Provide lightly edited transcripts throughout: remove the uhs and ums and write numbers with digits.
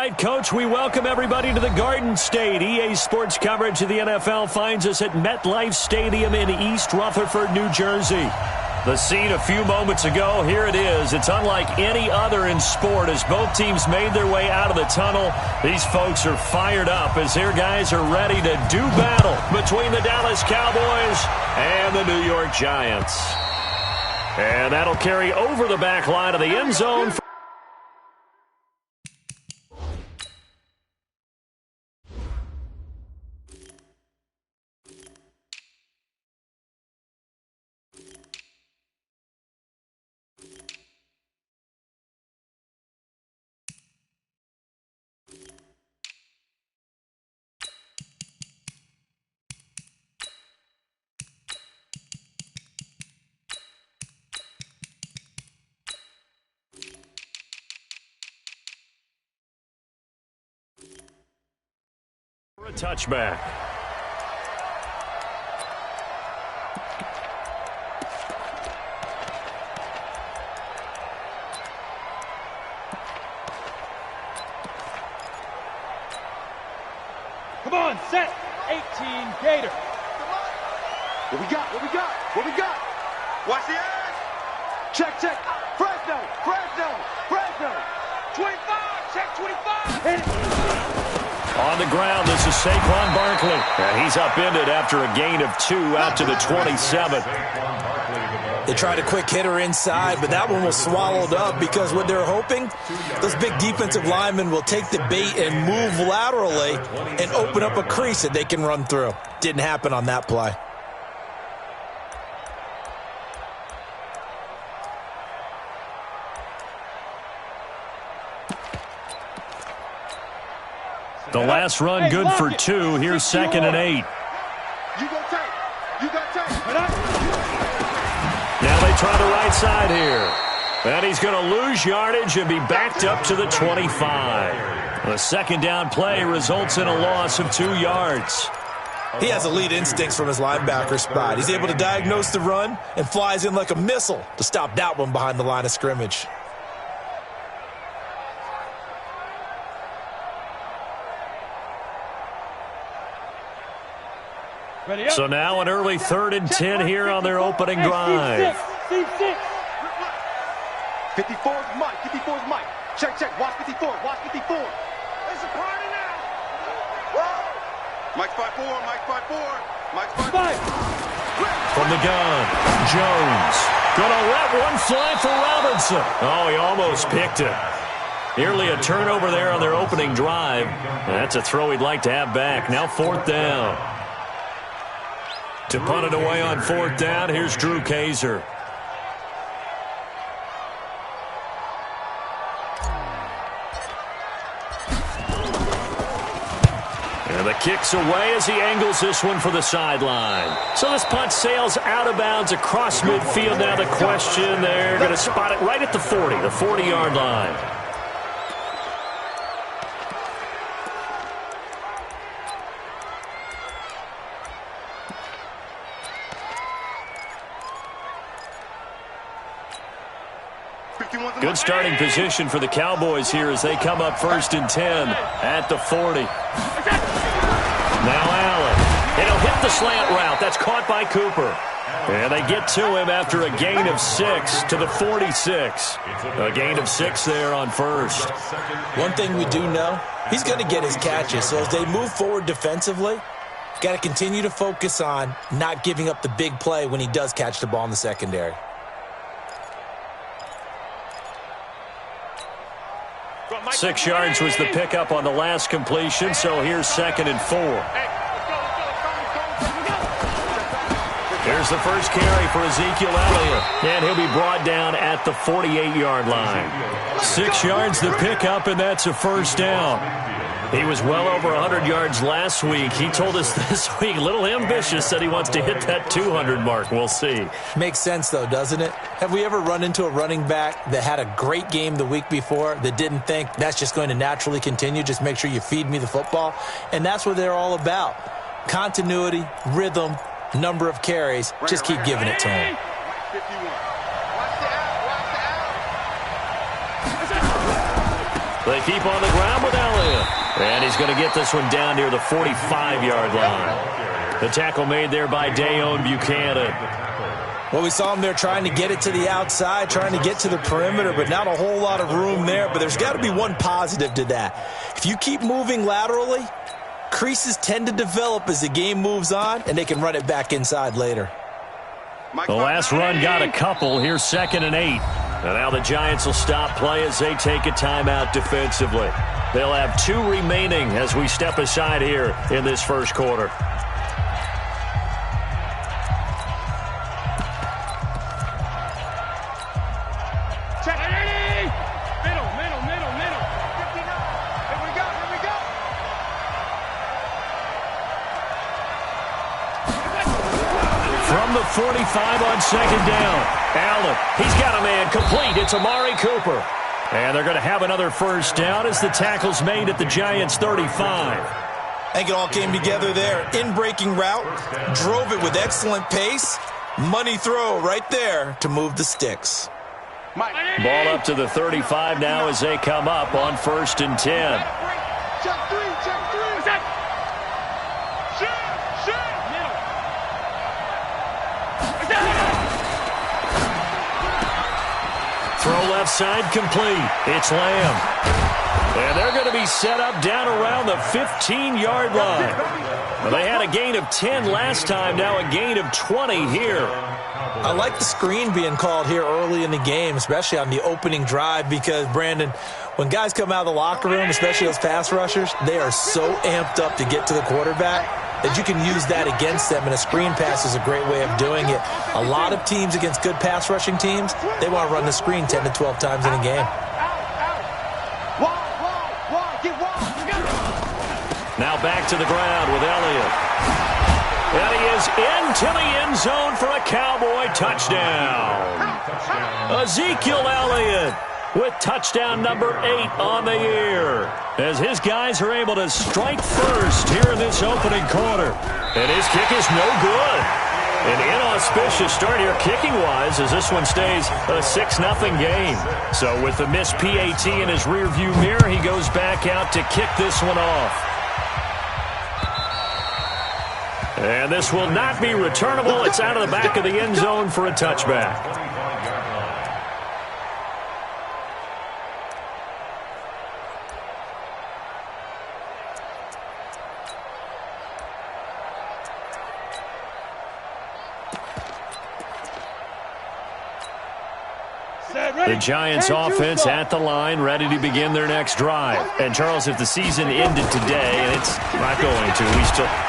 right, Coach, we welcome everybody to the Garden State. EA Sports coverage of the NFL finds us at MetLife Stadium in East Rutherford, New Jersey. The scene a few moments ago, here it is. It's unlike any other in sport as both teams made their way out of the tunnel. These folks are fired up as their guys are ready to do battle between the Dallas Cowboys and the New York Giants. And that'll carry over the back line of the end zone. A touchback. Come on, set. 18 Gator. What we got? What we got? What we got? Watch the edge. Check. Fresno. 25. Check 25. Hit it. On the ground, this is Saquon Barkley. And he's upended after a gain of 2 out to the 27. They tried a quick hitter inside, but that one was swallowed up because what they're hoping, those big defensive linemen will take the bait and move laterally and open up a crease that they can run through. Didn't happen on that play. The last run good for 2. Here's 2nd and 8. You go take. Now they try the right side here. And he's going to lose yardage and be backed up to the 25. The second down play results in a loss of 2 yards. He has elite instincts from his linebacker spot. He's able to diagnose the run and flies in like a missile to stop that one behind the line of scrimmage. So now an early 3rd and 10 here on their opening drive. 54's Mike. Check. Watch 54. It's a party now. Whoa. Mike's 5'4". From the gun, Jones. Gonna let one fly for Robinson. Oh, he almost picked it. Nearly a turnover there on their opening drive. That's a throw he'd like to have back. Now 4th down. To punt it away on 4th down, here's Drew Kaiser. And the kick's away as he angles this one for the sideline. So this punt sails out of bounds across midfield. Now the question, they're going to spot it right at the 40, the 40-yard line. Good starting position for the Cowboys here as they come up 1st and 10 at the 40. Now Allen. And he'll hit the slant route. That's caught by Cooper. And they get to him after a gain of 6 to the 46. A gain of 6 there on 1st. One thing we do know, he's going to get his catches. So as they move forward defensively, got to continue to focus on not giving up the big play when he does catch the ball in the secondary. Six yards was the pickup on the last completion, so here's 2nd and 4. Here's the first carry for Ezekiel Elliott, and he'll be brought down at the 48-yard line. 6 yards the pickup, and that's a 1st down. He was well over 100 yards last week. He told us this week, a little ambitious, said he wants to hit that 200 mark. We'll see. Makes sense, though, doesn't it? Have we ever run into a running back that had a great game the week before that didn't think that's just going to naturally continue? Just make sure you feed me the football. And that's what they're all about. Continuity, rhythm, number of carries. Just keep giving it to him. They keep on the ground with Elliott. And he's going to get this one down near the 45-yard line. The tackle made there by Dayon Buchanan. Well, we saw him there trying to get it to the outside, trying to get to the perimeter, but not a whole lot of room there. But there's got to be one positive to that. If you keep moving laterally, creases tend to develop as the game moves on, and they can run it back inside later. The last run got a couple. Here's 2nd and 8. And now the Giants will stop play as they take a timeout defensively. They'll have 2 remaining as we step aside here in this first quarter. Check it. Middle. 59. Here we go. From the 45 on 2nd down. Allen, he's got a man complete. It's Amari Cooper. And they're going to have another first down as the tackle's made at the Giants' 35. I think it all came together there. In-breaking route, drove it with excellent pace. Money throw right there to move the sticks. Ball up to the 35 now as they come up on 1st and 10. Check 3. What's that? Shoot. Middle. What's that? Throw left side complete. It's Lamb. And they're going to be set up down around the 15-yard line. Well, they had a gain of 10 last time, now a gain of 20 here. I like the screen being called here early in the game, especially on the opening drive, because, Brandon, when guys come out of the locker room, especially those pass rushers, they are so amped up to get to the quarterback that you can use that against them, and a screen pass is a great way of doing it. A lot of teams against good pass rushing teams, they want to run the screen 10 to 12 times in a game. Now back to the ground with Elliott. And he is into the end zone for a Cowboy touchdown. Ezekiel Elliott with touchdown number 8 on the year, as his guys are able to strike first here in this opening quarter. And his kick is no good. An inauspicious start here kicking-wise as this one stays a 6-0 game. So with the missed PAT in his rearview mirror, he goes back out to kick this one off. And this will not be returnable. It's out of the back of the end zone for a touchback. The Giants offense at the line, ready to begin their next drive. And, Charles, if the season ended today, and it's not going to,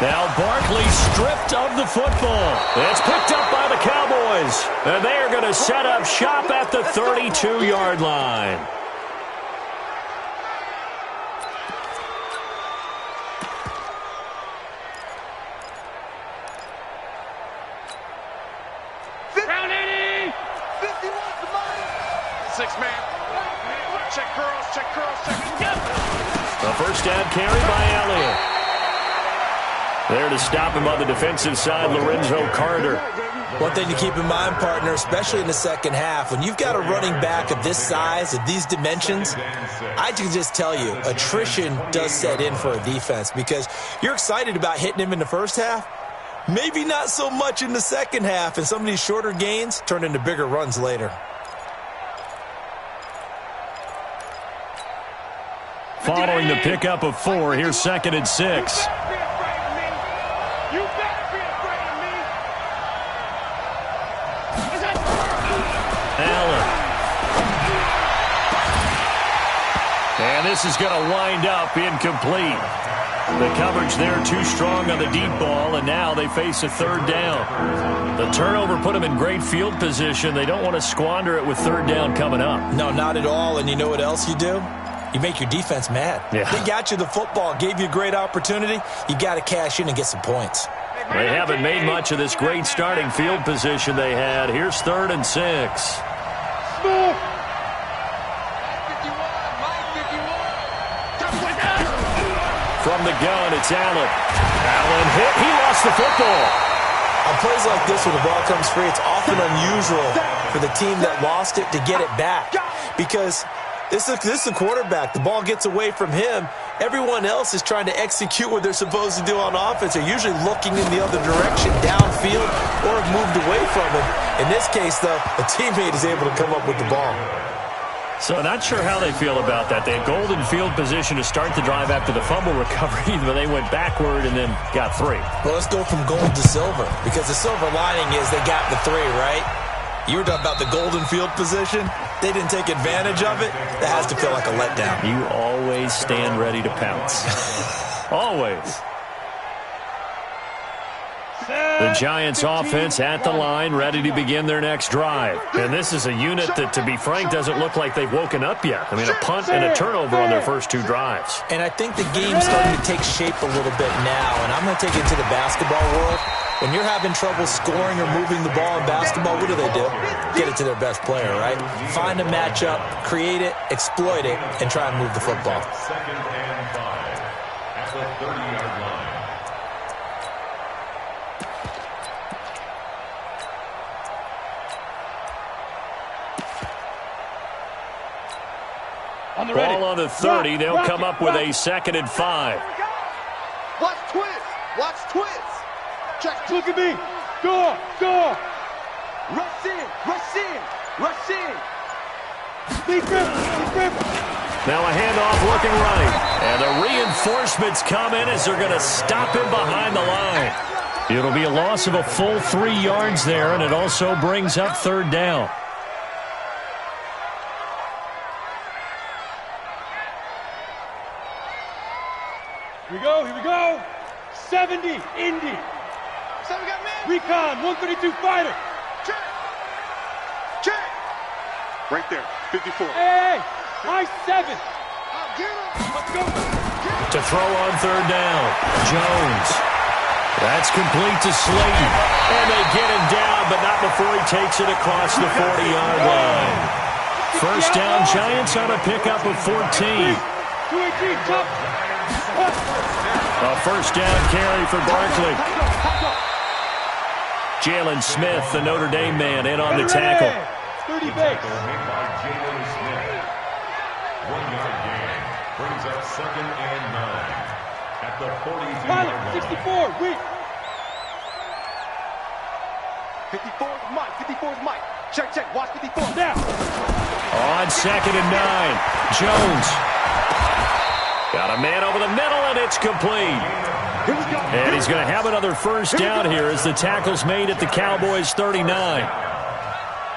now Barkley stripped of the football. It's picked up by the Cowboys. And they are going to set up shop at the 32-yard line. A first down carry by Elliott. There to stop him on the defensive side, Lorenzo Carter. One thing to keep in mind, partner, especially in the second half, when you've got a running back of this size, of these dimensions, I can just tell you, attrition does set in for a defense, because you're excited about hitting him in the first half, maybe not so much in the second half, and some of these shorter gains turn into bigger runs later. Following the pickup of 4, here's 2nd and 6. Allen. And this is going to wind up incomplete. The coverage there too strong on the deep ball, and now they face a 3rd down. The turnover put them in great field position. They don't want to squander it with 3rd down coming up. No, not at all. And you know what else you do? You make your defense mad. Yeah. They got you the football, gave you a great opportunity. You got to cash in and get some points. They haven't made much of this great starting field position they had. Here's 3rd and 6. From the gun, it's Allen. Allen hit. He lost the football. On plays like this, when the ball comes free, it's often unusual for the team that lost it to get it back, because This is a quarterback. The ball gets away from him. Everyone else is trying to execute what they're supposed to do on offense. They're usually looking in the other direction, downfield, or have moved away from him. In this case, though, a teammate is able to come up with the ball. So not sure how they feel about that. They had golden field position to start the drive after the fumble recovery, but they went backward and then got 3. Well, let's go from gold to silver, because the silver lining is they got the 3, right? You were talking about the golden field position. They didn't take advantage of it. That has to feel like a letdown. You always stand ready to pounce. Always. The Giants offense at the line, ready to begin their next drive. And this is a unit that, to be frank, doesn't look like they've woken up yet. I mean, a punt and a turnover on their first 2 drives. And I think the game's starting to take shape a little bit now. And I'm going to take it to the basketball world. When you're having trouble scoring or moving the ball in basketball, what do? Get it to their best player, right? Find a matchup, create it, exploit it, and try and move the football. Second and 5 at the 30-yard line. On the Ball ready. on the 30. They'll come up with a 2nd and 5. Watch twist. Watch twist. Check. Look at me. Go. Rush in. Rush in. Rush in. Deep grip. Now a handoff looking right. And the reinforcements come in as they're going to stop him behind the line. It'll be a loss of a full 3 yards there, and it also brings up 3rd down. Here we go. 70, Indy. So we got man. Recon, 132 fighter. Check. Right there. 54. Hey, high 7. I'll get him. Let's go. To throw on 3rd down, Jones. That's complete to Slayton. And they get him down, but not before he takes it across the 40-yard line. First down, Giants on a pickup of 14. 218, top. A first down carry for Barkley. Jalen Smith, the Notre Dame man, in on the tackle. 30 base. Made by Jalen Smith. 1-yard gain. Brings up 2nd and 9 at the 42-yard Pilot, line. 64, weak. 54 is Mike. 54 is Mike. Check. Watch 54. Now. On 2nd and 9, Jones. Got a man over the middle, and it's complete. Here we go. And he's going to have another first down here as the tackle's made at the Cowboys' 39.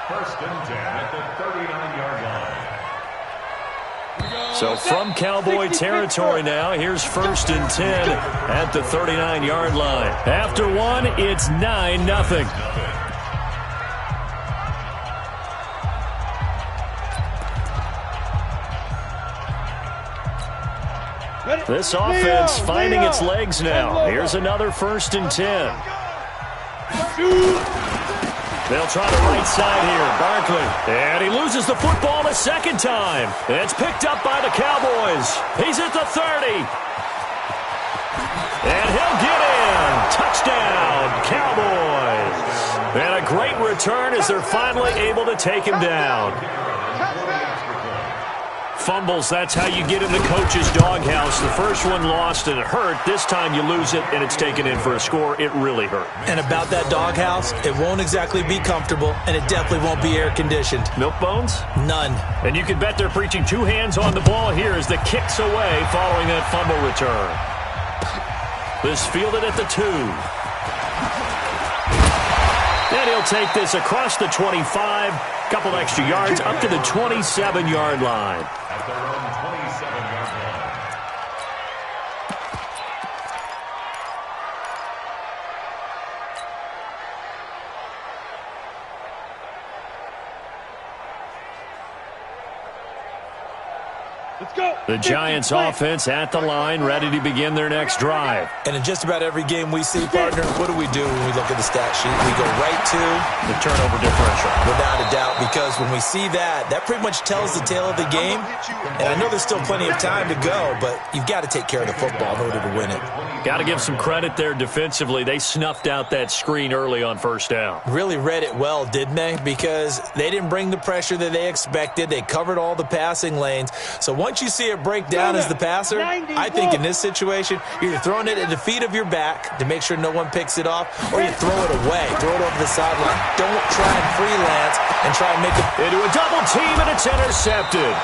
First and 10 at the 39-yard line. So from Cowboy territory now, here's 1st and 10 at the 39-yard line. After 1, it's 9-0. This offense finding its legs now. Here's another 1st and 10. They'll try the right side here. Barkley. And he loses the football a 2nd time. It's picked up by the Cowboys. He's at the 30. And he'll get in. Touchdown, Cowboys. And a great return as they're finally able to take him down. Fumbles, that's how you get in the coach's doghouse. The first one lost and it hurt. This time you lose it and it's taken in for a score. It really hurt. And about that doghouse, it won't exactly be comfortable, and it definitely won't be air-conditioned. Milk bones? None. And you can bet they're preaching 2 hands on the ball here as the kick's away following that fumble return. This fielded at the 2. And he'll take this across the 25. Couple extra yards up to the 27-yard line. At their own 27-yard line. Let's go. The Giants offense at the line, ready to begin their next drive. And in just about every game we see, partner, what do we do when we look at the stat sheet? We go right to the turnover differential. Without a doubt, because when we see that, that pretty much tells the tale of the game. And I know there's still plenty of time to go, but you've got to take care of the football in order to win it. Got to give some credit there defensively. They snuffed out that screen early on first down. Really read it well, didn't they? Because they didn't bring the pressure that they expected. They covered all the passing lanes. So once you see it break down as the passer, I think in this situation, you're either throwing it at the feet of your back to make sure no one picks it off, or you throw it away, throw it over the sideline. Don't try and freelance and try and make it into a double team, and it's intercepted.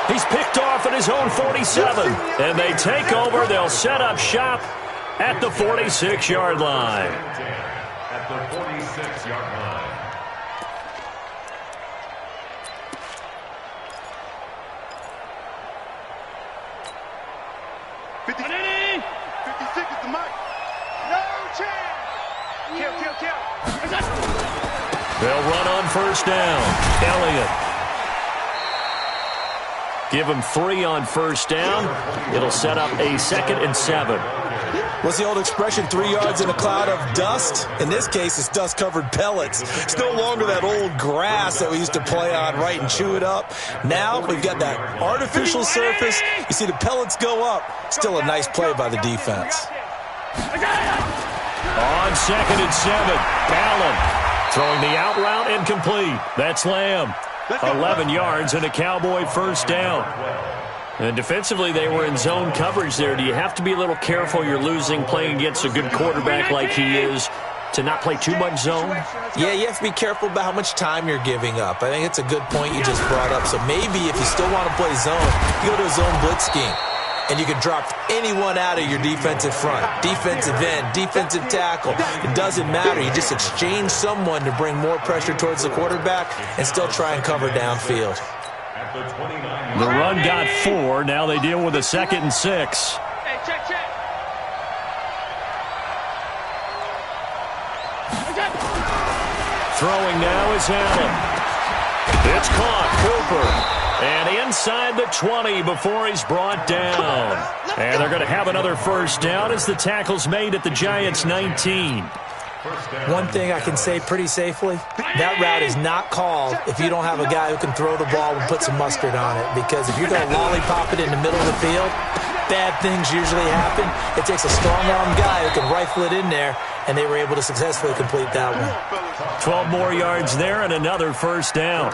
He's picked off at his own 47, and they take over. They'll set up shop at the 46-yard line. At the 46-yard line. They'll run on first down. Elliott. Give him 3 on first down. It'll set up a 2nd and 7. What's the old expression, 3 yards in a cloud of dust? In this case, it's dust-covered pellets. It's no longer that old grass that we used to play on, right, and chew it up. Now we've got that artificial surface. You see the pellets go up. Still a nice play by the defense. On 2nd and 7, Allen throwing the out route incomplete. That's Lamb. 11 yards and a Cowboy first down. And defensively, they were in zone coverage there. Do you have to be a little careful? You're losing playing against a good quarterback like he is to not play too much zone? Yeah, you have to be careful about how much time you're giving up. I think it's a good point you just brought up. So maybe if you still want to play zone, you go to a zone blitz scheme. And you can drop anyone out of your defensive front. Defensive end, defensive tackle. It doesn't matter. You just exchange someone to bring more pressure towards the quarterback and still try and cover downfield. The run got 4. Now they deal with a 2nd and 6. Hey, check. Throwing now is Allen. It's caught. Cooper. And inside the 20 before he's brought down. And they're going to have another first down as the tackle's made at the Giants' 19. One thing I can say pretty safely, that route is not called if you don't have a guy who can throw the ball and put some mustard on it. Because if you're going to lollipop it in the middle of the field, bad things usually happen. It takes a strong-arm guy who can rifle it in there, and they were able to successfully complete that one. 12 more yards there and another first down.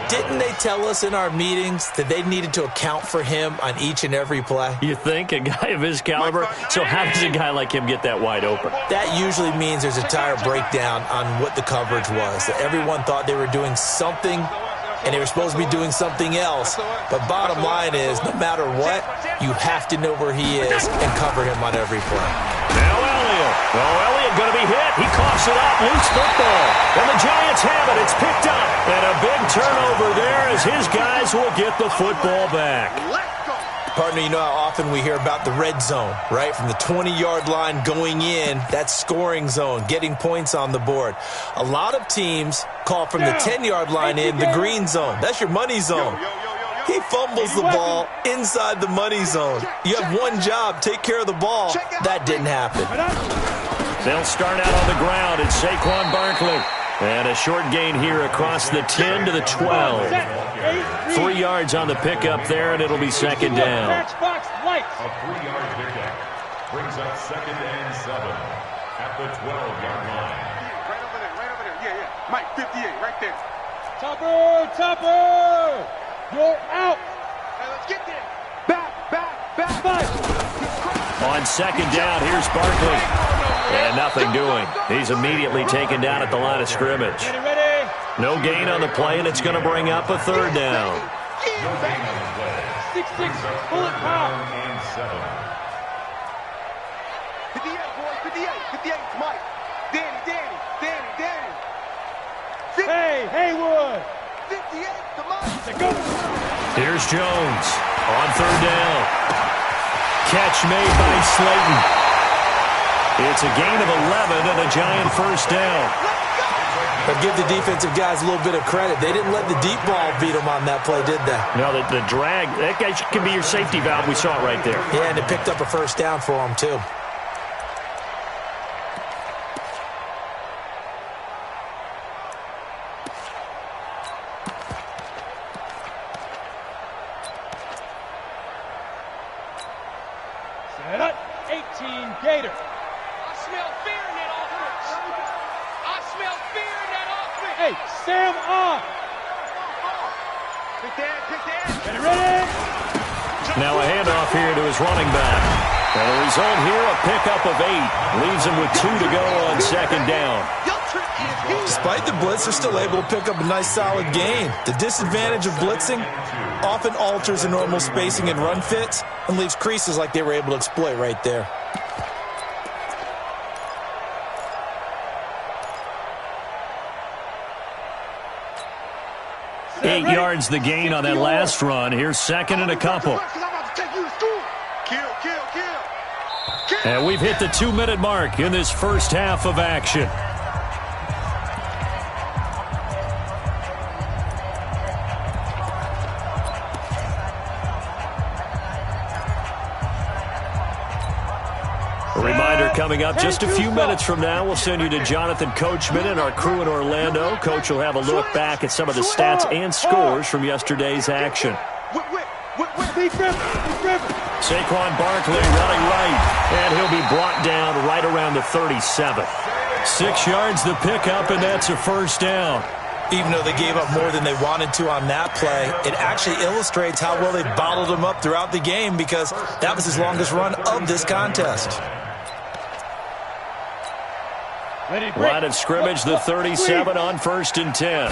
Didn't they tell us in our meetings that they needed to account for him on each and every play? You think? A guy of his caliber? So how does a guy like him get that wide open? That usually means there's a tire breakdown on what the coverage was. That everyone thought they were doing something, and they were supposed to be doing something else. But bottom line is, no matter what, you have to know where he is and cover him on every play. Now Elliott. Oh, Elliott going to be hit. He coughs it up. Loose football. And the Giants have it. It's picked up. And a big turnover there as his guys will get the football back. Partner, you know how often we hear about the red zone, right? From the 20-yard line going in, that's scoring zone, getting points on the board. A lot of teams call from the 10-yard line in the green zone. That's your money zone. He fumbles the ball inside the money zone. You have one job, take care of the ball. That didn't happen. They'll start out on the ground. It's Saquon Barkley. And a short gain here across the 10 to the 12. 3 yards on the pickup there, and it'll be 2nd down. A 3-yard pickup brings up 2nd and 7 at the 12-yard line. Right over there. Yeah. Mike, 58, right there. Topper! You're out! Hey, let's get there. Back. 5. On 2nd down, here's Barkley. And nothing doing. He's immediately taken down at the line of scrimmage. Ready. No gain on the play, and it's going to bring up a 3rd down. 6-6, bullet power. And 7. 58, boys, 58, Mike. Danny. Hey, Haywood. 58, come on. Go. Here's Jones on 3rd down. Catch made by Slayton. It's a gain of 11 and a Giant first down. But give the defensive guys a little bit of credit. They didn't let the deep ball beat them on that play, did they? No, the drag, that guy can be your safety valve. We saw it right there. Yeah, and it picked up a first down for them, too. Set up. 18 Gator. I smell fear in that offense. I smell fear in that offense. Hey, Sam on. Pick that, pick that. Get it ready. Now a handoff here to his running back. And the result here, a pickup of 8. Leaves him with 2 to go on second down. Despite the blitz, they're still able to pick up a nice, solid gain. The disadvantage of blitzing often alters the normal spacing and run fits and leaves creases like they were able to exploit right there. Eight yards the gain on that last run. Here's second and a couple. Kill, kill, kill. And we've hit the 2-minute mark in this first half of action. A reminder coming up just a few minutes from now, we'll send you to Jonathan Coachman and our crew in Orlando. Coach will have a look back at some of the stats and scores from yesterday's action. Saquon Barkley running right, and he'll be brought down right around the 37. 6 yards the pickup, and that's a first down. Even though they gave up more than they wanted to on that play, it actually illustrates how well they bottled them up throughout the game because that was his longest run of this contest. Line of scrimmage, the 37 on 1st and 10.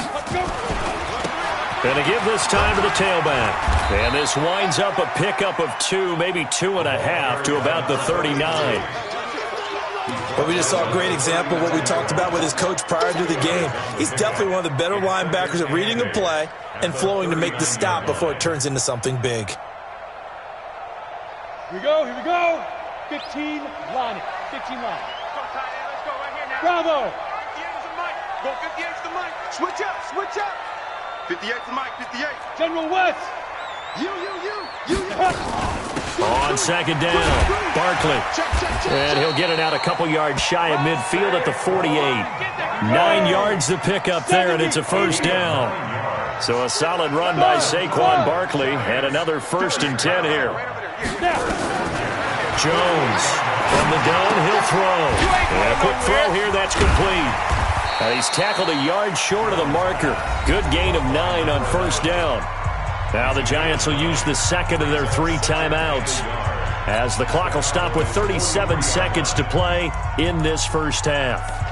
And to give this time to the tailback. And this winds up a pickup of 2, maybe 2.5 to about the 39. But we just saw a great example of what we talked about with his coach prior to the game. He's definitely one of the better linebackers at reading a play and flowing to make the stop before it turns into something big. Here we go, here we go. 15 line it. 15 line. Bravo. 58's the mic. Go 58's the mic. Switch up, switch up. 58's the mic, 58. General West. You. On second down, Barkley. And he'll get it out a couple yards shy of midfield at the 48. 9 yards the pickup there, and it's a first down. So a solid run by Saquon Barkley, and another 1st and 10 here. Jones from the gun, he'll throw. And a quick throw here, that's complete. He's tackled a yard short of the marker. Good gain of 9 on first down. Now the Giants will use the second of their 3 timeouts as the clock will stop with 37 seconds to play in this first half.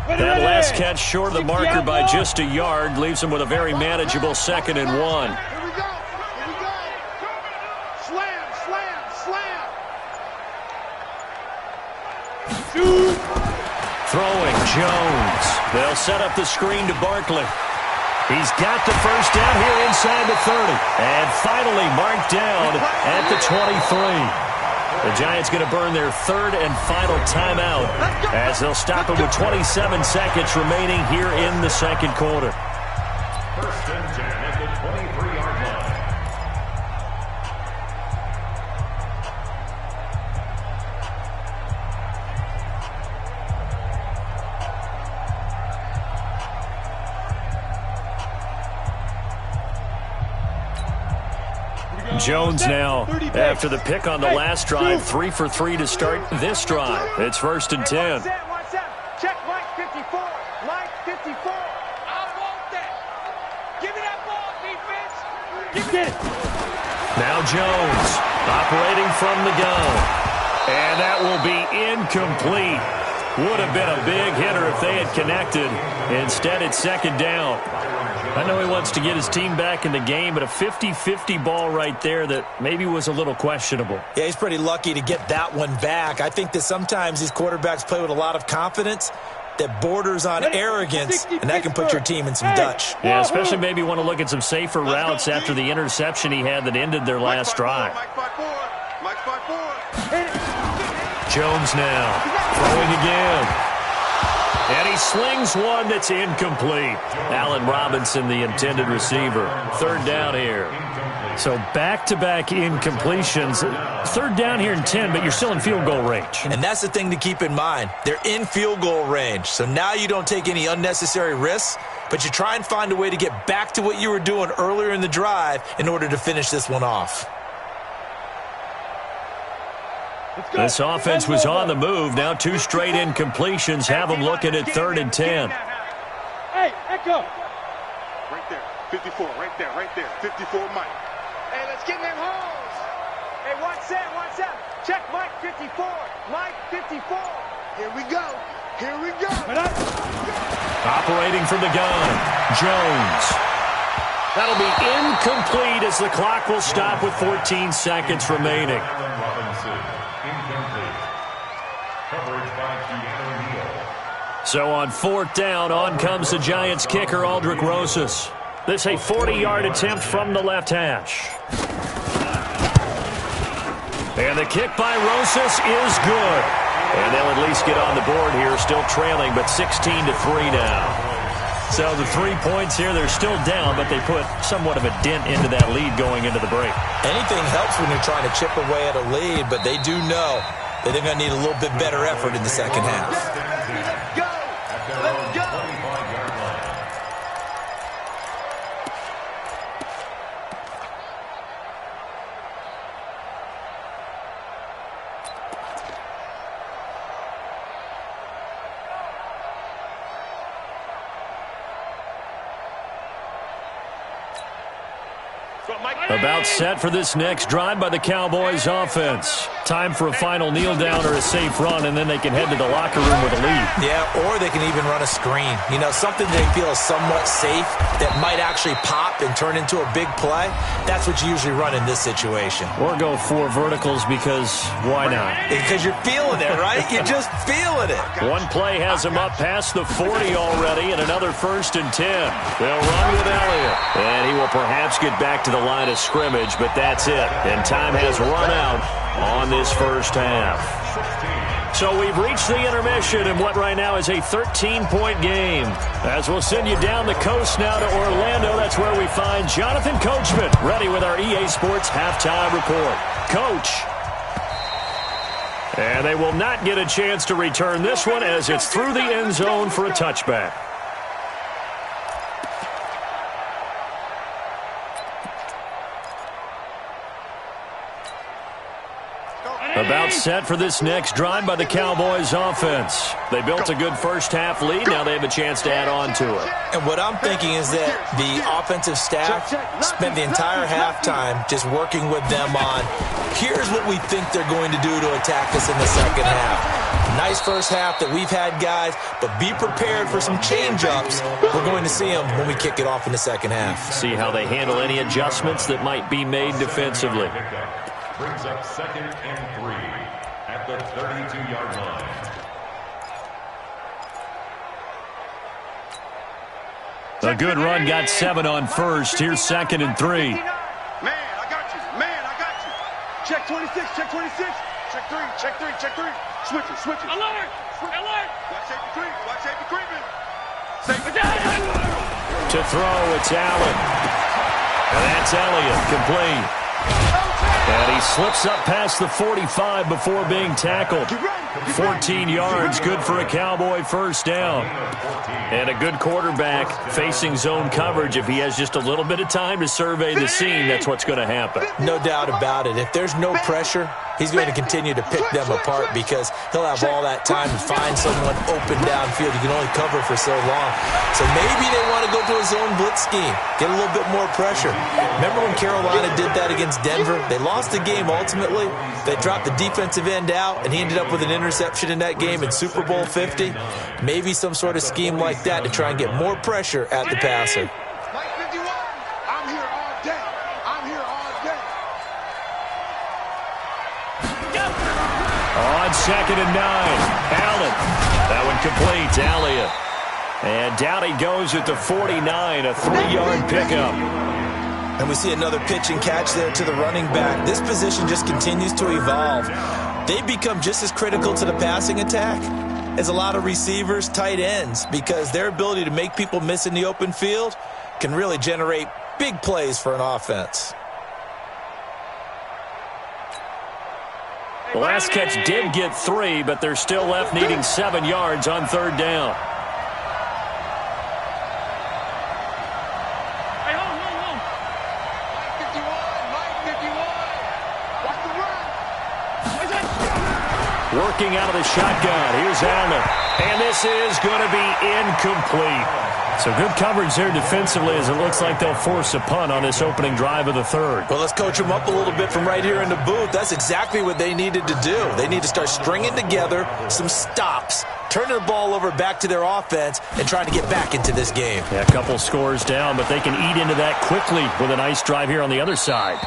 That last catch short of the marker by just a yard leaves him with a very manageable 2nd and 1. Here we go. Here we go. Slam, slam, slam. Shoot. Throwing Jones. They'll set up the screen to Barkley. He's got the first down here inside the 30. And finally marked down at the 23. The Giants going to burn their 3rd and final timeout as they'll stop it with 27 seconds remaining here in the second quarter. 1st and 10 at the 23-yard line. Jones now, after the pick on the last drive, 3 for 3 to start this drive. It's 1st and 10. Check Mike 54. Mike 54. I want that. Give me that ball, defense. Get it. Now Jones operating from the gun. And that will be incomplete. Would have been a big hitter if they had connected. Instead, it's second down. I know he wants to get his team back in the game, but a 50-50 ball right there that maybe was a little questionable. Yeah, he's pretty lucky to get that one back. I think that sometimes these quarterbacks play with a lot of confidence that borders on arrogance, and that can put your team in some Dutch. Yeah, especially maybe want to look at some safer routes after the interception he had that ended their last drive. Jones now throwing again. And he slings one that's incomplete. Allen Robinson, the intended receiver. Third down here. So back-to-back incompletions. Third down here and 10, but you're still in field goal range. And that's the thing to keep in mind. They're in field goal range. So now you don't take any unnecessary risks, but you try and find a way to get back to what you were doing earlier in the drive in order to finish this one off. This offense was on the move. Now 2 straight incompletions have them looking at 3rd and 10. Hey, Echo. Right there. 54, right there, right there. 54, Mike. Hey, let's get in them holes. Hey, watch that, watch that. Check Mike 54. Mike 54. Here we go. Here we go. Operating from the gun, Jones. That'll be incomplete as the clock will stop with 14 seconds remaining. So on 4th down, on comes the Giants kicker, Aldrick Rosas. This a 40-yard attempt from the left hash. And the kick by Rosas is good. And they'll at least get on the board here, still trailing, but 16-3 now. So the 3 points here, they're still down, but they put somewhat of a dent into that lead going into the break. Anything helps when you're trying to chip away at a lead, but they do know that they're going to need a little bit better effort in the second half. Let's go. Let's go. About set for this next drive by the Cowboys offense. Time for a final kneel down or a safe run, and then they can head to the locker room with a lead. Yeah, or they can even run a screen. You know, something they feel is somewhat safe that might actually pop and turn into a big play. That's what you usually run in this situation. Or go 4 verticals because why not? Because you're feeling it, right? You're just feeling it. One play has them up past the 40 already, and another 1st and 10. They'll run with Elliott, and he will perhaps get back to the line of scrimmage, but that's it. And time has run out on this first half. So we've reached the intermission in what right now is a 13-point game. As we'll send you down the coast now to Orlando, that's where we find Jonathan Coachman, ready with our EA Sports halftime report. Coach. And they will not get a chance to return this one as it's through the end zone for a touchback. About set for this next drive by the Cowboys offense. They built a good first half lead. Now they have a chance to add on to it. And what I'm thinking is that the offensive staff spent the entire halftime just working with them on, here's what we think they're going to do to attack us in the second half. Nice first half that we've had, guys, but be prepared for some change-ups. We're going to see them when we kick it off in the second half. See how they handle any adjustments that might be made defensively. Brings up 2nd and 3 at the 32-yard line. A good run got 7 on first. Here's 2nd and 3. Man, I got you. Man, I got you. Check 26, check 26. Check 3, check 3, check 3. Switch it. Alert! Alert! Watch safety creep. Watch safety creeping. Safety. To throw, it's Allen. And that's Elliott, complete. And he slips up past the 45 before being tackled. 14 yards, good for a Cowboy first down. And a good quarterback facing zone coverage. If he has just a little bit of time to survey the scene, that's what's going to happen. No doubt about it. If there's no pressure, he's going to continue to pick them apart because he'll have all that time to find someone open downfield. You can only cover for so long. So maybe they want to go to a zone blitz scheme, get a little bit more pressure. Remember when Carolina did that against Denver? They lost lost the game ultimately. They dropped the defensive end out, and he ended up with an interception in that game in Super Bowl 50. Maybe some sort of scheme like that to try and get more pressure at the passer. Mike 51, I'm here all day. I'm here all day. On 2nd and 9, Allen. That one completes. Elliott. And down he goes at the 49, a 3-yard pickup. And we see another pitch and catch there to the running back. This position just continues to evolve. They become just as critical to the passing attack as a lot of receivers, tight ends, because their ability to make people miss in the open field can really generate big plays for an offense. The last catch did get 3, but they're still left needing 7 yards on 3rd down. Working out of the shotgun. Here's Allen. And this is going to be incomplete. So good coverage there defensively as it looks like they'll force a punt on this opening drive of the 3rd. Well, let's coach them up a little bit from right here in the booth. That's exactly what they needed to do. They need to start stringing together some stops, turning the ball over back to their offense, and trying to get back into this game. Yeah, a couple scores down, but they can eat into that quickly with a nice drive here on the other side.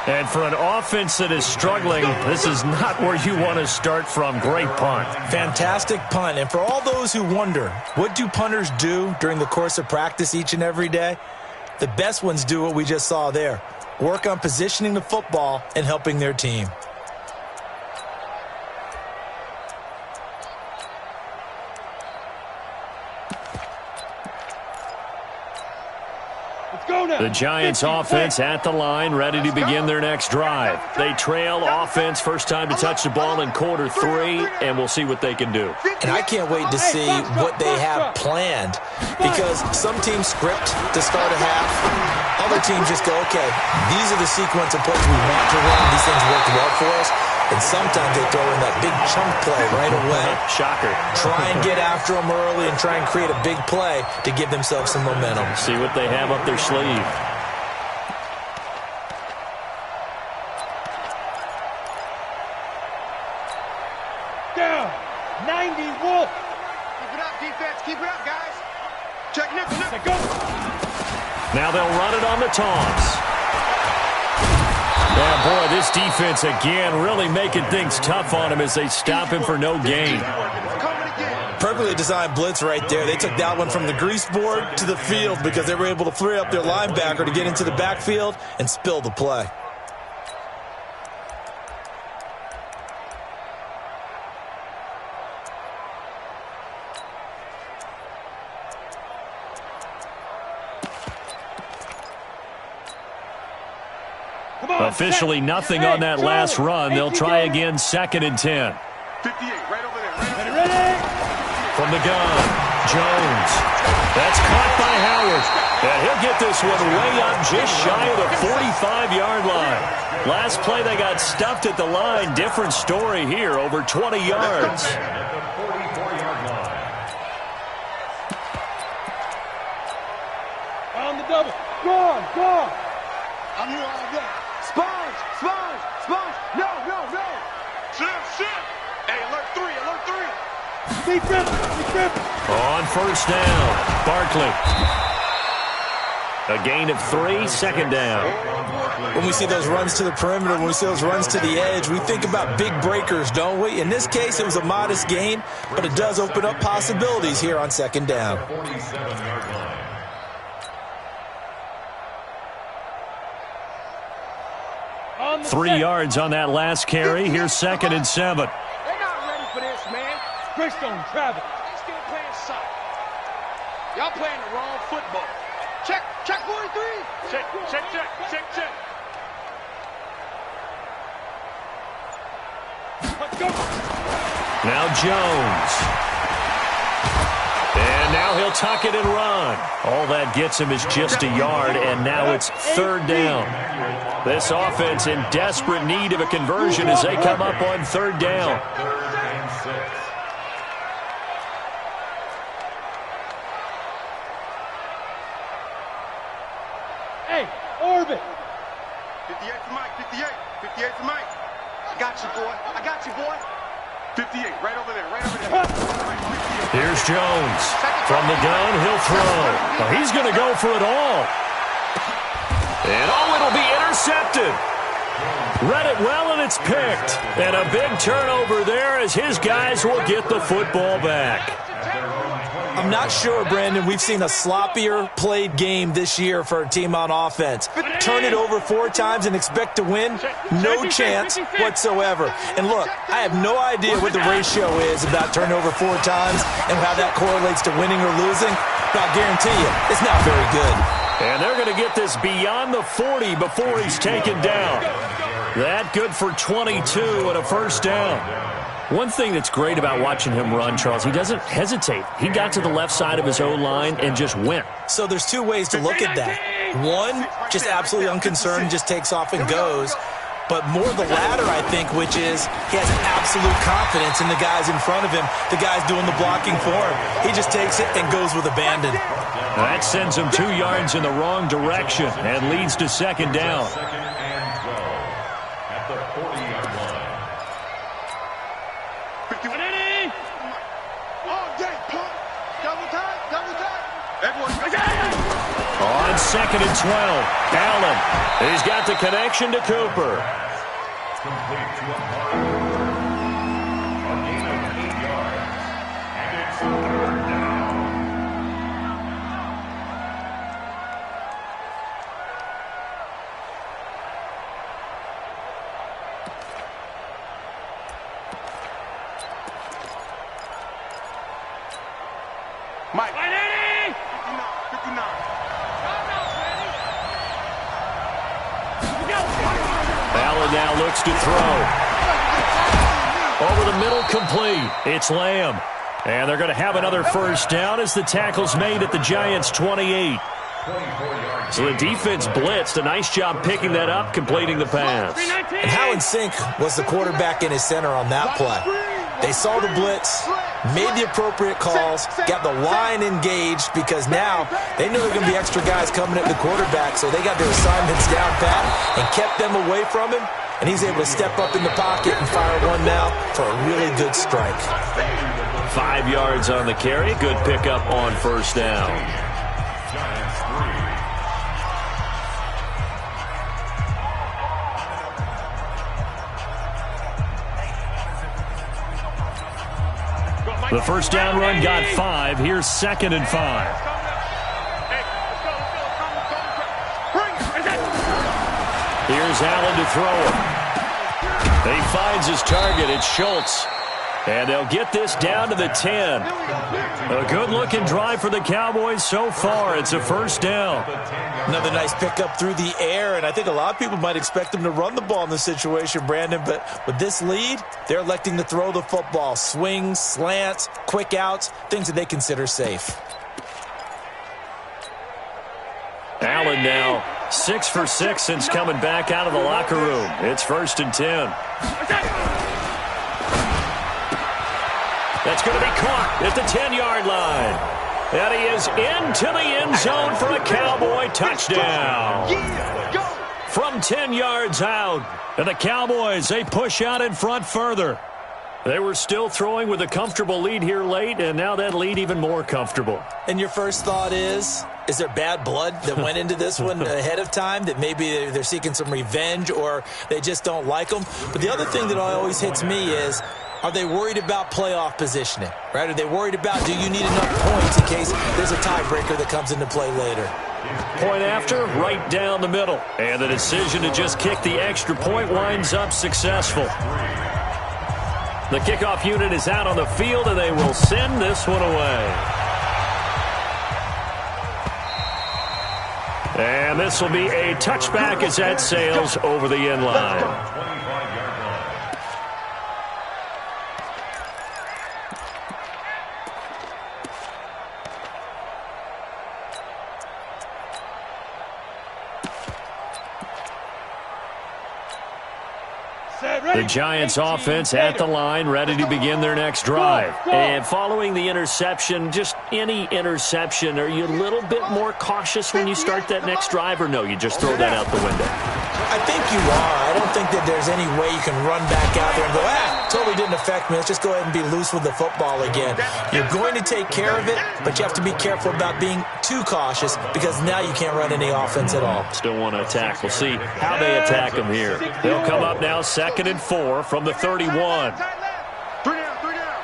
And for an offense that is struggling, this is not where you want to start from. Great punt. Fantastic punt. And for all those who wonder, what do punters do during the course of practice each and every day? The best ones do what we just saw there. Work on positioning the football and helping their team. The Giants offense at the line, ready to begin their next drive. They trail offense, first time to touch the ball in quarter 3, and we'll see what they can do. And I can't wait to see what they have planned, because some teams script to start a half. Other teams just go, okay, these are the sequence of plays we want to run. These things worked well for us. And sometimes they throw in that big chunk play right away. Shocker. Try and get after them early and try and create a big play to give themselves some momentum. See what they have up their sleeve. Down. 90 Wolf. Keep it up, defense. Keep it up, guys. Check nickel. Go. Now they'll run it on the toss. Yeah, boy, this defense again really making things tough on him as they stop him for no gain. Perfectly designed blitz right there. They took that one from the grease board to the field because they were able to free up their linebacker to get into the backfield and spill the play. Officially nothing on that last run. They'll try again, 2nd and 10. 58, right over there. Ready? From the gun, Jones. That's caught by Howard. And he'll get this one way up just shy of the 45-yard line. Last play they got stuffed at the line. Different story here, over 20 yards. On the double. Gone. I'm here all day. Sponge. No. Shit. Hey, alert 3. Defense. On 1st down, Barkley. A gain of 3, 2nd down. When we see those runs to the perimeter, when we see those runs to the edge, we think about big breakers, don't we? In this case, it was a modest gain, but it does open up possibilities here on 2nd down. 47-yard line. 3 yards on that last carry. Here's 2nd and 7. They're not ready for this, man. Greystone travel. They still playing soccer. Y'all playing the wrong football. Check 43. Check. Let's go. Now Jones. And now he'll tuck it and run. All that gets him is just a yard, and now it's 3rd down. This offense in desperate need of a conversion as they come up on 3rd down. 3rd and 6. Hey, Orbit. 58 for Mike. 58. 58 for Mike. I got you, boy. I got you, boy. 58, right over there, right over there. Here's Jones. From the gun, he'll throw. Well, he's going to go for it all. And, it'll be intercepted. Read it well, and it's picked. And a big turnover there as his guys will get the football back. I'm not sure, Brandon, we've seen a sloppier played game this year for a team on offense. Turn it over 4 times and expect to win? No chance whatsoever. And look, I have no idea what the ratio is about turnover 4 times and how that correlates to winning or losing, but I'll guarantee you, it's not very good. And they're going to get this beyond the 40 before he's taken down. That good for 22 and a first down. One thing that's great about watching him run, Charles, he doesn't hesitate. He got to the left side of his O-line and just went. So there's 2 ways to look at that. One, just absolutely unconcerned, just takes off and goes. But more the latter, I think, which is he has absolute confidence in the guys in front of him, the guys doing the blocking for him. He just takes it and goes with abandon. That sends him 2 yards in the wrong direction and leads to second down. Second and 12 at the 40-yard line. On second and 12, Allen. He's got the connection to Cooper. Complete to a mark. A gain of 8 yards. And it's 3rd down. Mike. 59. Allen now looks to throw. Over the middle, complete. It's Lamb. And they're going to have another first down as the tackle's made at the Giants' 28. So the defense blitzed. A nice job picking that up, completing the pass. And how in sync was the quarterback and his center on that play? They saw the blitz, made the appropriate calls, got the line engaged because now they knew there were going to be extra guys coming at the quarterback, so they got their assignments down pat and kept them away from him, and he's able to step up in the pocket and fire one now for a really good strike. 5 yards on the carry. Good pickup on first down. Giants 3. The first down run got 5. Here's second and 5. Here's Allen to throw it. He finds his target. It's Schultz. And they'll get this down to the 10. A good-looking drive for the Cowboys so far. It's a first down. Another nice pickup through the air, and I think a lot of people might expect them to run the ball in this situation, Brandon, but with this lead, they're electing to throw the football. Swings, slants, quick outs, things that they consider safe. Allen now 6 for 6 since coming back out of the locker room. It's 1st and 10. That's going to be caught at the 10-yard line. And he is into the end zone for a Cowboy touchdown. From 10 yards out. And the Cowboys, they push out in front further. They were still throwing with a comfortable lead here late, and now that lead even more comfortable. And your first thought is there bad blood that went into this one ahead of time, that maybe they're seeking some revenge or they just don't like them? But the other thing that always hits me is, are they worried about playoff positioning, right? Are they worried about, do you need enough points in case there's a tiebreaker that comes into play later? Point after, right down the middle. And the decision to just kick the extra point winds up successful. The kickoff unit is out on the field, and they will send this one away. And this will be a touchback as that sails over the end line. The Giants offense at the line, ready to begin their next drive. And following the interception, just any interception, are you a little bit more cautious when you start that next drive, or no, you just throw that out the window? I think you are. I don't think that there's any way you can run back out there and go, totally didn't affect me. Let's just go ahead and be loose with the football again. You're going to take care of it, but you have to be careful about being too cautious because now you can't run any offense at all. Still want to attack. We'll see how they attack him here. They'll come up now 2nd and 4 from the 31. 3 down, 3 down.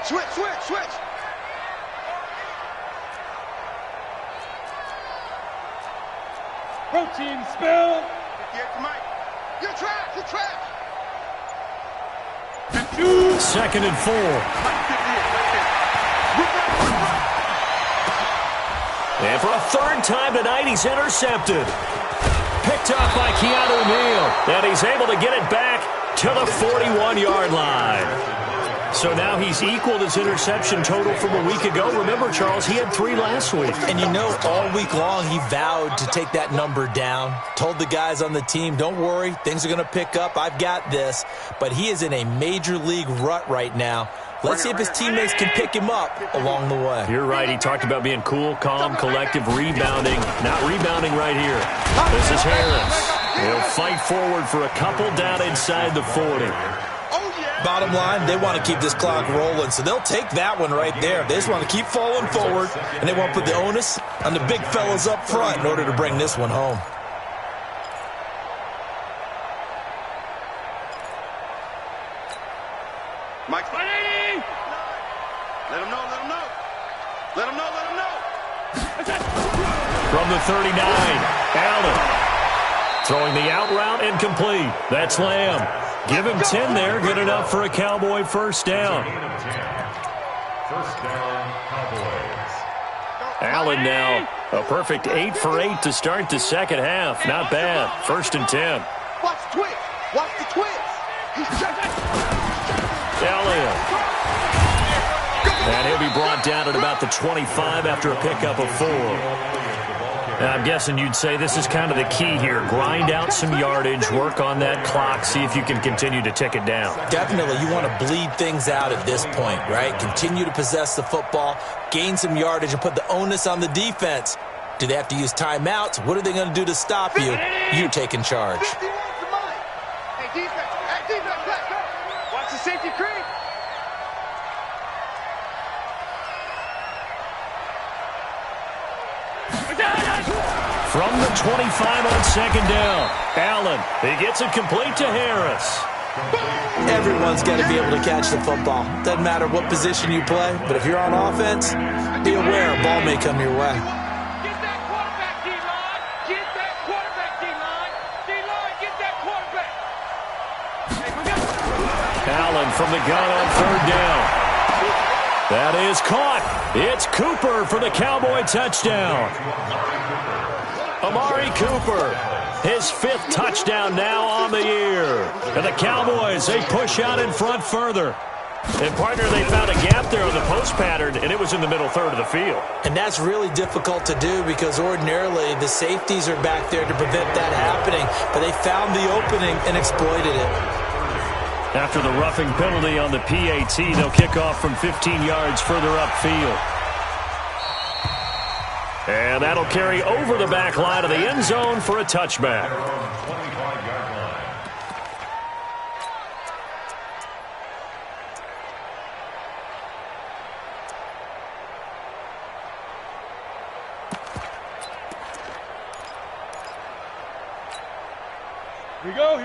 Switch. Protein spill. You're trash. 2nd and 4. And for a 3rd time tonight, he's intercepted. Picked up by Keanu Neal. And he's able to get it back to the 41-yard line. So now he's equaled his interception total from a week ago. Remember, Charles, he had 3 last week. And you know, all week long he vowed to take that number down. Told the guys on the team, don't worry, things are going to pick up. I've got this. But he is in a major league rut right now. Let's see if his teammates can pick him up along the way. You're right. He talked about being cool, calm, collective, rebounding. Not rebounding right here. This is Harris. He'll fight forward for a couple down inside the 40. Bottom line, they want to keep this clock rolling, so they'll take that one right there. They just want to keep falling forward, and they want to put the onus on the big fellas up front in order to bring this one home. Mike, let him know. From the 39, Allen. Throwing the out route incomplete. That's Lamb. Give him 10 there. Good enough for a Cowboy first down. First down, Cowboys. Allen now a perfect 8 for 8 to start the second half. Not bad. 1st and 10. Watch the twist. Elliott. And he'll be brought down at about the 25 after a pickup of 4. Now, I'm guessing you'd say this is kind of the key here. Grind out some yardage, work on that clock, see if you can continue to tick it down. Definitely, you want to bleed things out at this point, right? Continue to possess the football, gain some yardage, and put the onus on the defense. Do they have to use timeouts? What are they going to do to stop you? You taking charge. Hey, defense, let's go. Watch the safety creep. From the 25 on 2nd down, Allen, he gets it complete to Harris. Everyone's got to be able to catch the football. Doesn't matter what position you play, but if you're on offense, be aware a ball may come your way. Get that quarterback, D-line. Get that quarterback, D-line. D-line, get that quarterback. Allen from the gun on 3rd down. That is caught. It's Cooper for the Cowboy touchdown. Amari Cooper, his 5th touchdown now on the year. And the Cowboys, they push out in front further. And, partner, they found a gap there on the post pattern, and it was in the middle 3rd of the field. And that's really difficult to do because ordinarily the safeties are back there to prevent that happening. But they found the opening and exploited it. After the roughing penalty on the PAT, they'll kick off from 15 yards further upfield. And that'll carry over the back line of the end zone for a touchback. 25-yard line.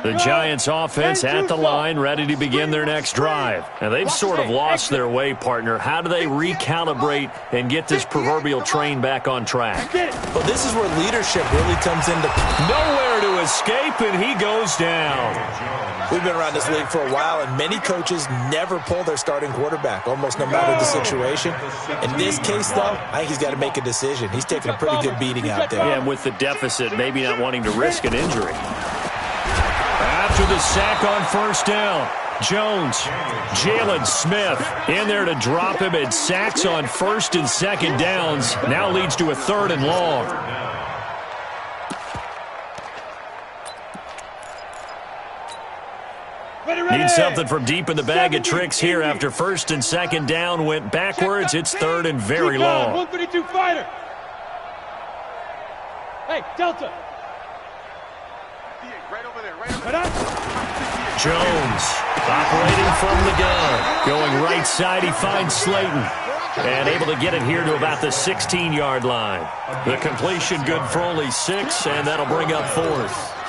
The Giants offense at the line, ready to begin their next drive. And they've sort of lost their way, partner. How do they recalibrate and get this proverbial train back on track? Well, this is where leadership really comes into play. Nowhere to escape, and he goes down. We've been around this league for a while, and many coaches never pull their starting quarterback, almost no matter the situation. In this case, though, I think he's got to make a decision. He's taking a pretty good beating out there. Yeah, and with the deficit, maybe not wanting to risk an injury. After the sack on 1st down, Jones, Jalen Smith in there to drop him, and sacks on 1st and 2nd downs. Now leads to a 3rd and long. Need something from deep in the bag of tricks here after 1st and 2nd down went backwards. It's 3rd and very long. 132 fighter. Hey, Delta. Jones operating from the gun. Going right side, he finds Slayton. And able to get it here to about the 16-yard line. The completion good for only 6, and that'll bring up 4th.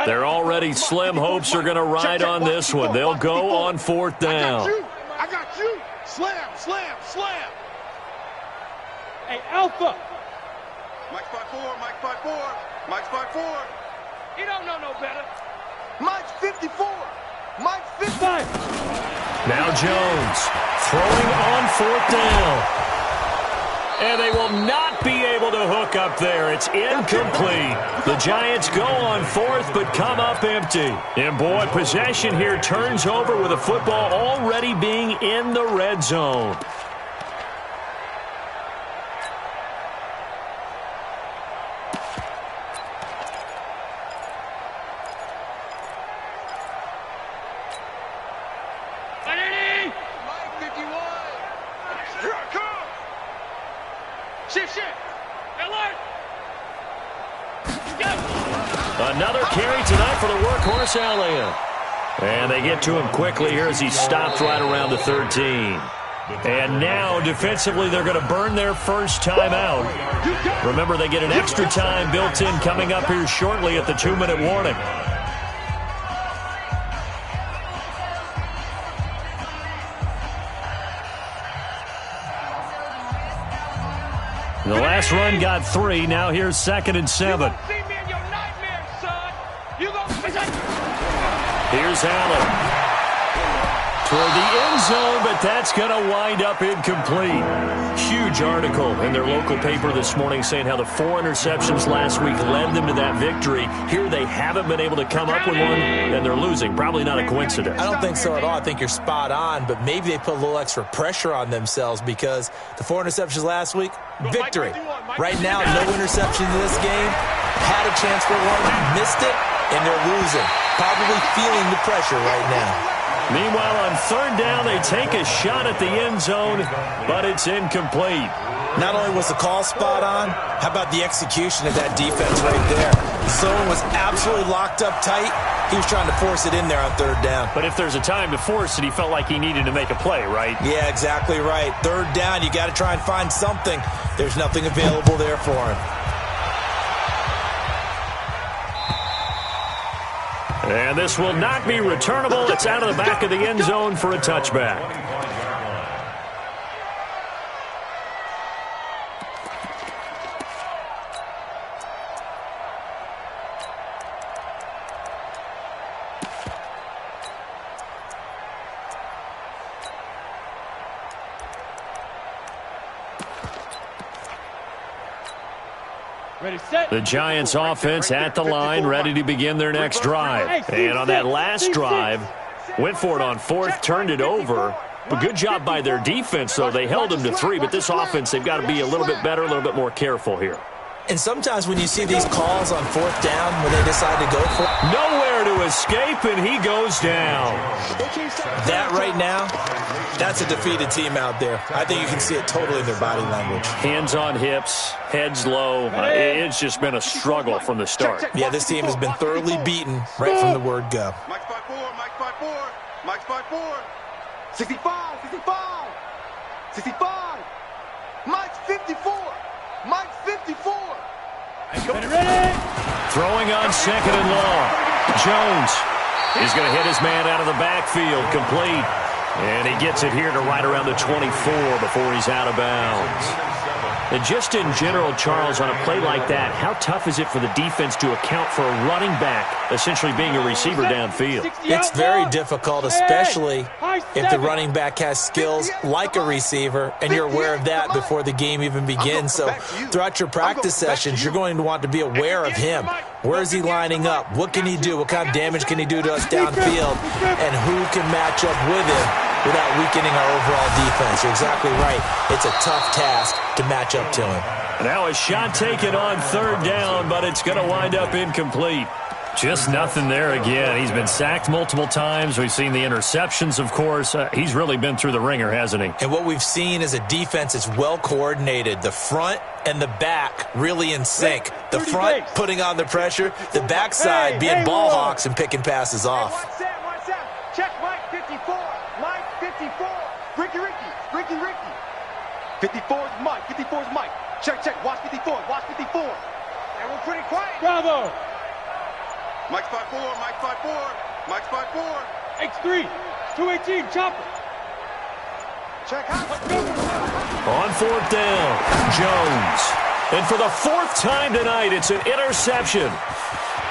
They're already slim hopes are going to ride on this one. They'll go on 4th down. I got you. Slam, slam, slam. Hey, Alpha. Mike's 5'4", Mike's 5'4", Mike's 5'4". You don't know no better. Mike's 54. Mike's 55. Now Jones throwing on 4th down. And they will not be able to hook up there. It's incomplete. The Giants go on 4th, but come up empty. And boy, possession here turns over with the football already being in the red zone. Another carry tonight for the workhorse Elliott. And they get to him quickly here as he stopped right around the 13. And now, defensively, they're going to burn their first time out. Remember, they get an extra time built in coming up here shortly at the 2-minute warning. The last run got 3. Now here's 2nd and 7. Here's Allen. Toward the end zone, but that's going to wind up incomplete. Huge article in their local paper this morning saying how the 4 interceptions last week led them to that victory. Here they haven't been able to come up with one, and they're losing. Probably not a coincidence. I don't think so at all. I think you're spot on, but maybe they put a little extra pressure on themselves because the 4 interceptions last week, victory. Right now, no interception in this game. Had a chance for one, missed it, and they're losing. Probably feeling the pressure right now. Meanwhile, on 3rd down, they take a shot at the end zone, but it's incomplete. Not only was the call spot on, how about the execution of that defense right there? Zone was absolutely locked up tight. He was trying to force it in there on 3rd down. But if there's a time to force it, he felt like he needed to make a play, right? Yeah, exactly right. 3rd down, you got to try and find something. There's nothing available there for him. And this will not be returnable. It's out of the back of the end zone for a touchback. The Giants offense at the line, ready to begin their next drive. And on that last drive, went for it on 4th, turned it over. But good job by their defense, though. They held them to 3, but this offense, they've got to be a little bit better, a little bit more careful here. And sometimes when you see these calls on 4th down, when they decide to go for it. Nowhere to escape, and he goes down. That right now, that's a defeated team out there. I think you can see it totally in their body language. Hands on hips, heads low. It's just been a struggle from the start. Yeah, this team has been thoroughly beaten right from the word go. Mike's 5'4", Mike's 5'4", Mike's 5'4". 65, 65, 65. Mike's 54. Mike's 54. Ready? Throwing on 2nd and long. Jones is going to hit his man out of the backfield, complete. And he gets it here to right around the 24 before he's out of bounds. And just in general, Charles, on a play like that, how tough is it for the defense to account for a running back essentially being a receiver downfield? It's very difficult, especially if the running back has skills like a receiver, and you're aware of that before the game even begins. So throughout your practice sessions, you're going to want to be aware of him. Where is he lining up? What can he do? What kind of damage can he do to us downfield? And who can match up with him without weakening our overall defense? You're exactly right. It's a tough task to match up to him. Now a shot taken on 3rd down, but it's going to wind up incomplete. Just nothing there again. He's been sacked multiple times. We've seen the interceptions, of course. He's really been through the ringer, hasn't he? And what we've seen is a defense that's well coordinated. The front and the back really in sync. The front putting on the pressure, the backside being ball hawks and picking passes off. Watch out. Check Mike 54. Mike 54. Ricky. 54 is Mike. 54 is Mike. Check. Watch 54. Watch 54. And we're pretty quiet. Bravo. Mike's 5'4", Mike's 5'4", Mike's 5'4". X3, 218, chopper. Check out. On fourth down, Jones. And for the fourth time tonight, it's an interception.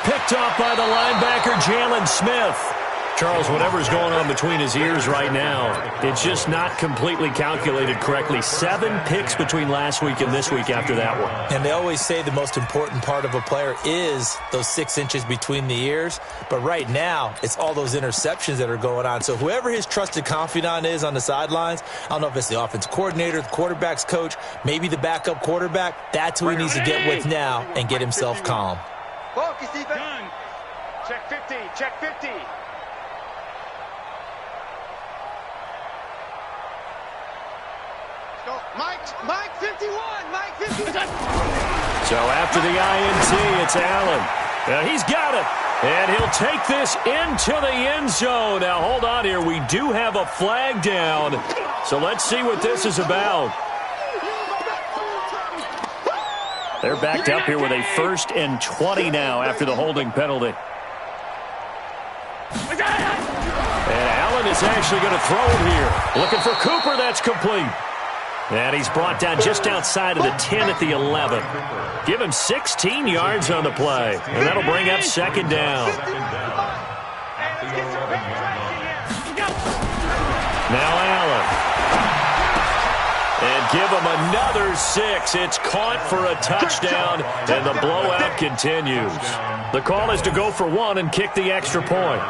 Picked off by the linebacker, Jalen Smith. Charles, whatever's going on between his ears right now, it's just not completely calculated correctly. 7 picks between last week and this week after that one. And they always say the most important part of a player is those 6 inches between the ears. But right now, it's all those interceptions that are going on. So whoever his trusted confidant is on the sidelines, I don't know if it's the offense coordinator, the quarterback's coach, maybe the backup quarterback, that's who he needs to get with now and get himself calm. Focus, defense. Done. Check 50. Check 50. Mike 51. Mike 51. So after the INT, it's Allen. He's got it. And he'll take this into the end zone. Now, hold on here. We do have a flag down. So let's see what this is about. They're backed up here with a 1st and 20 now after the holding penalty. And Allen is actually going to throw it here. Looking for Cooper. That's complete. And he's brought down just outside of the 10 at the 11. Give him 16 yards on the play. And that'll bring up 2nd down. Now Allen. And give him another 6. It's caught for a touchdown. And the blowout continues. The call is to go for 1 and kick the extra point.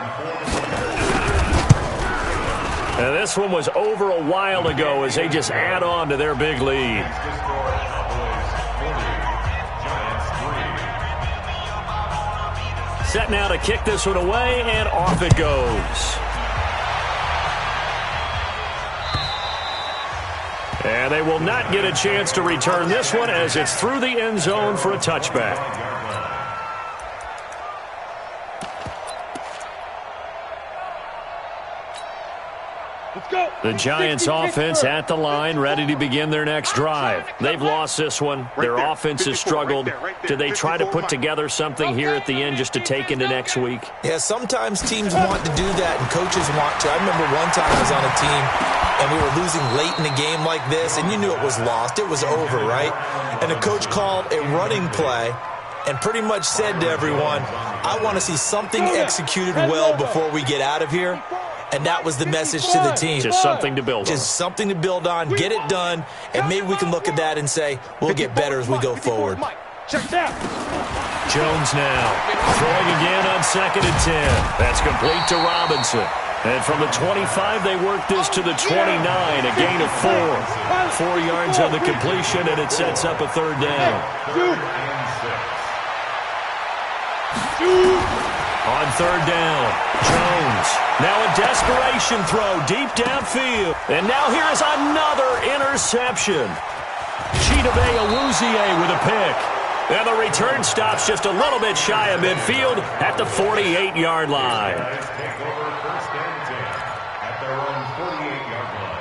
And this one was over a while ago as they just add on to their big lead. Set now to kick this one away, and off it goes. And they will not get a chance to return this one as it's through the end zone for a touchback. The Giants offense at the line, ready to begin their next drive. They've lost this one. Their offense has struggled. Do they try to put together something here at the end just to take into next week? Yeah, sometimes teams want to do that and coaches want to. I remember one time I was on a team and we were losing late in a game like this, and you knew it was lost. It was over, right? And the coach called a running play and pretty much said to everyone, I want to see something executed well before we get out of here. And that was the message to the team. Just something to build on. Just something to build on, get it done, and maybe we can look at that and say, we'll get better as we go forward. Jones now throwing again on 2nd and 10. That's complete to Robinson. And from the 25, they work this to the 29, a gain of 4. 4 yards on the completion, and it sets up a 3rd down. On 3rd down, Jones. Now a desperation throw deep downfield. And now here is another interception. Chidobe Awuzie with a pick. And the return stops just a little bit shy of midfield at the 48-yard line. Take over 1st and 10 at their own 48-yard line.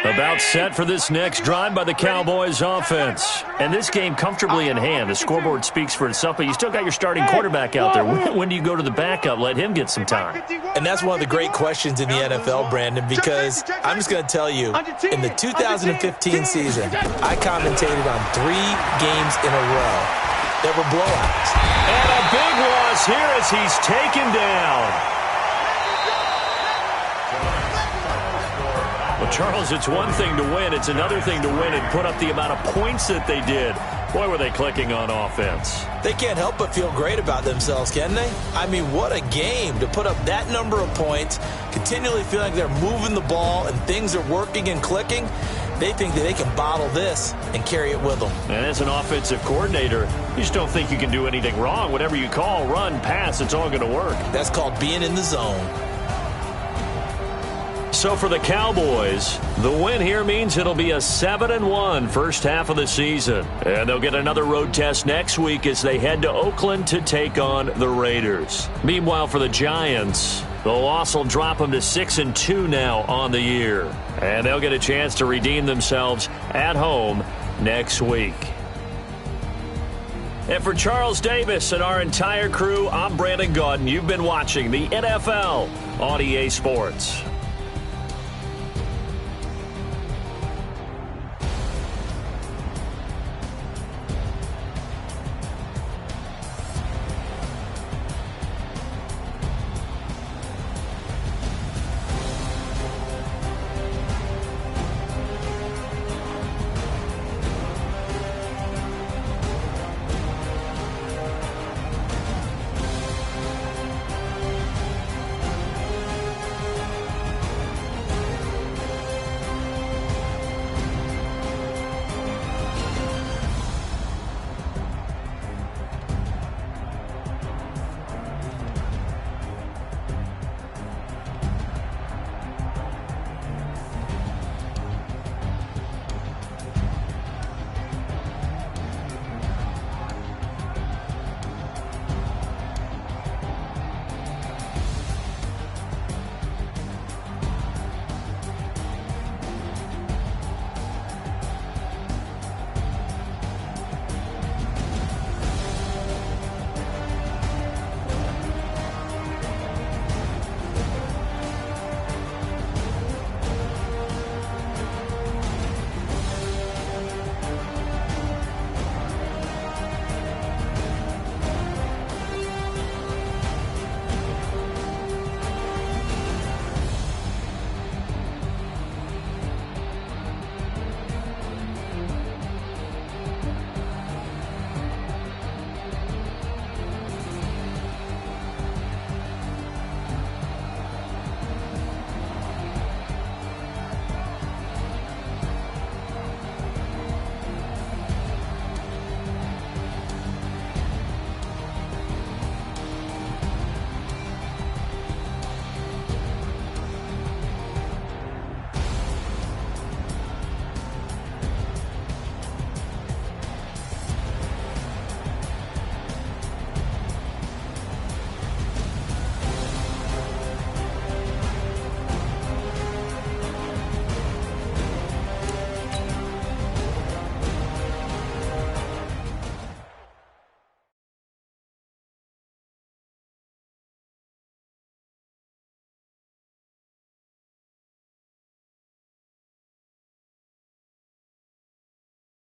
About set for this next drive by the Cowboys offense. And this game comfortably in hand. The scoreboard speaks for itself, but you still got your starting quarterback out there. When do you go to the backup? Let him get some time. And that's one of the great questions in the NFL, Brandon, because I'm just going to tell you, in the 2015 season, I commentated on 3 games in a row. There were blowouts. And a big loss here as he's taken down. Well, Charles, it's one thing to win. It's another thing to win and put up the amount of points that they did. Boy, were they clicking on offense. They can't help but feel great about themselves, can they? I mean, what a game to put up that number of points, continually feeling like they're moving the ball and things are working and clicking. They think that they can bottle this and carry it with them. And as an offensive coordinator, you just don't think you can do anything wrong. Whatever you call, run, pass, it's all going to work. That's called being in the zone. So for the Cowboys, the win here means it'll be a 7-1 first half of the season. And they'll get another road test next week as they head to Oakland to take on the Raiders. Meanwhile, for the Giants, the loss will drop them to 6-2 now on the year. And they'll get a chance to redeem themselves at home next week. And for Charles Davis and our entire crew, I'm Brandon Gaudin. You've been watching the NFL on EA Sports.